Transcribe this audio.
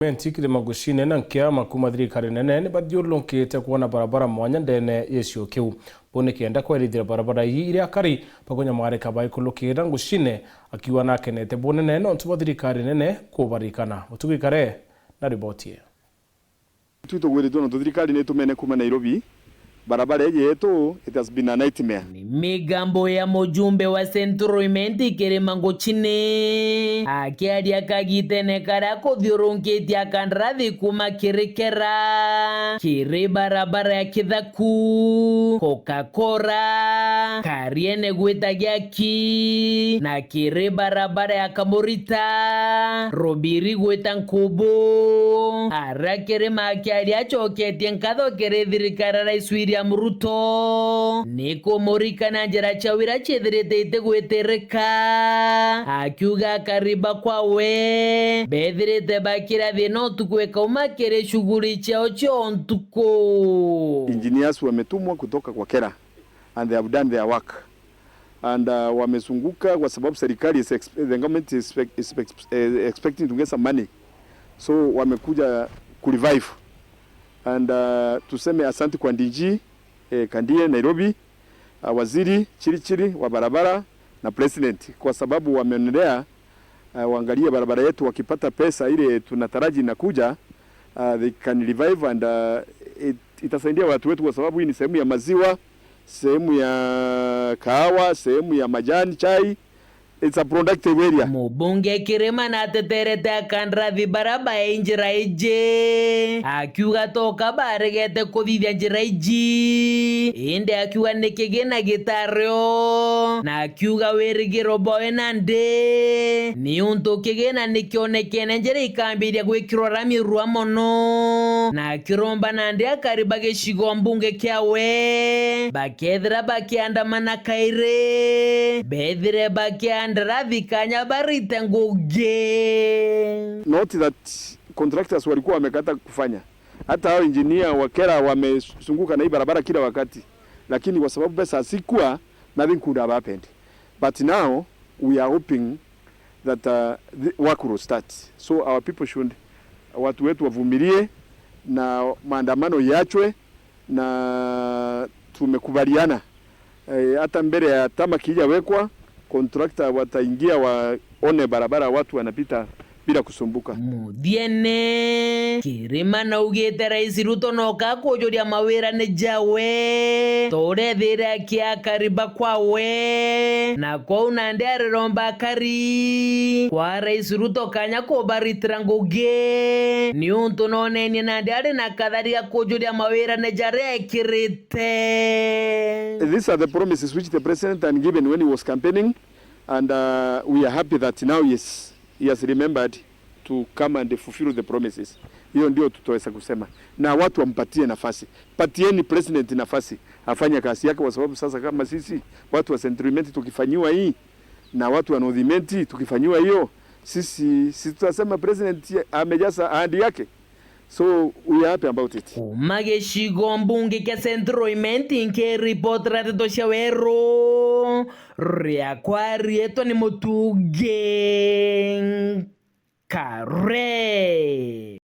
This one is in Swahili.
Menti kilima gushine na nkiama kuma thirikari nene ni bathiũrũrũkĩte kuona barabara mwanya ndene yecio kiu bone kienda kwerithira barabara iyi iria kari pakunyamarika baikũlũkĩra ngushine akiwa nakenete bonene no ntuba thirikari nene kubarikana utugikare na riboti ye tutugwiritwo no thirikari ni tumene kuma Nairobi. Barabara yetu it has been a nightmare. Ni migambo ya mujumbe wa Centroimenti Kilima Ngushine akiaria kagitene kara kuthiũrũrũkĩtie kandarathi kuma Kirikera kiri barabara ya Kithaku Coca-Cola Kariene gwĩtagia ki na kiri barabara ya Kamurita Robiri gwĩta Nkubu ara Kilima akiaria acoketie nkatho kiri thirikari Rais William Ruto niko murikana njira chawira chethirite itegwetereka akiuga kariba kwawe bethirite bakira thino tukweka umakere shughuli chao chontuko. Engineers wametumwa kutoka kwa Kera and they have done their work and wamesunguka kwa sababu serikali the government is expecting to get some money, so wamekuja kurevive and tuseme asante kwa DG Kandie Nairobi, waziri Chirichiri wa barabara na president kwa sababu wameonelea waangalie barabara yetu, wakipata pesa ile tunataraji inakuja they can revive and itasaidia watu wetu kwa sababu hii ni sehemu ya maziwa, sehemu ya kahawa, sehemu ya majani chai. It's a productive area. Mubunge Kirima na teterete kandarathi barabara njira ije akiuga toka baregete kuthithia njira iji inde akiuga nikigina gitario na akiuga wirigiro boe nande ni untu kigina nikionekene njira ikambiria gwikirwo rami rwa mono na kiromba nande akariba gicigo mbunge kiawe bakethira bakiandamana kaire bethire bakiandamana ndarathi kanya barite nguge. Not that contractors walikuwa wamekata kufanya, hata hao engineer wa Kera wamesunguka na hii barabara kila wakati, lakini kwa sababu pesa sikuwa, nothing could have happened. But now we are hoping that the work will start, so our people should, watu wetu wavumilie na maandamano yachwe, na tumekubaliana hata mbele ya tama kija wekwa contractor wataingia waone barabara watu wanapita bila kusumbuka. Muthiene Kirima na ugite Rais Ruto no kakujuria mawira ni jawe torethira kia kariba kwawe na kwa nande ariromba kari kwa Rais Ruto kanya kubaritira nguge ni untu noneni nande ari na katharia kujuria mawira ni jare ekirite. These are the promises which the president had given when he was campaigning, and we are happy that now he has remembered to come and fulfill the promises. Hiyo ndio tutaweza kusema, na watu wampatie nafasi. Patieni president nafasi afanye kazi yake, kwa sababu sasa kama sisi watu wa Centroimenti tukifanyiwa hii na watu wa Northimenti tukifanyiwa hiyo, sisi tutasema president amejaza ahadi yake. So we are happy about it. Mageshigo mbunge kia Centroimenti nke report rateto shawero ria kwa rieto ni mutuge kare.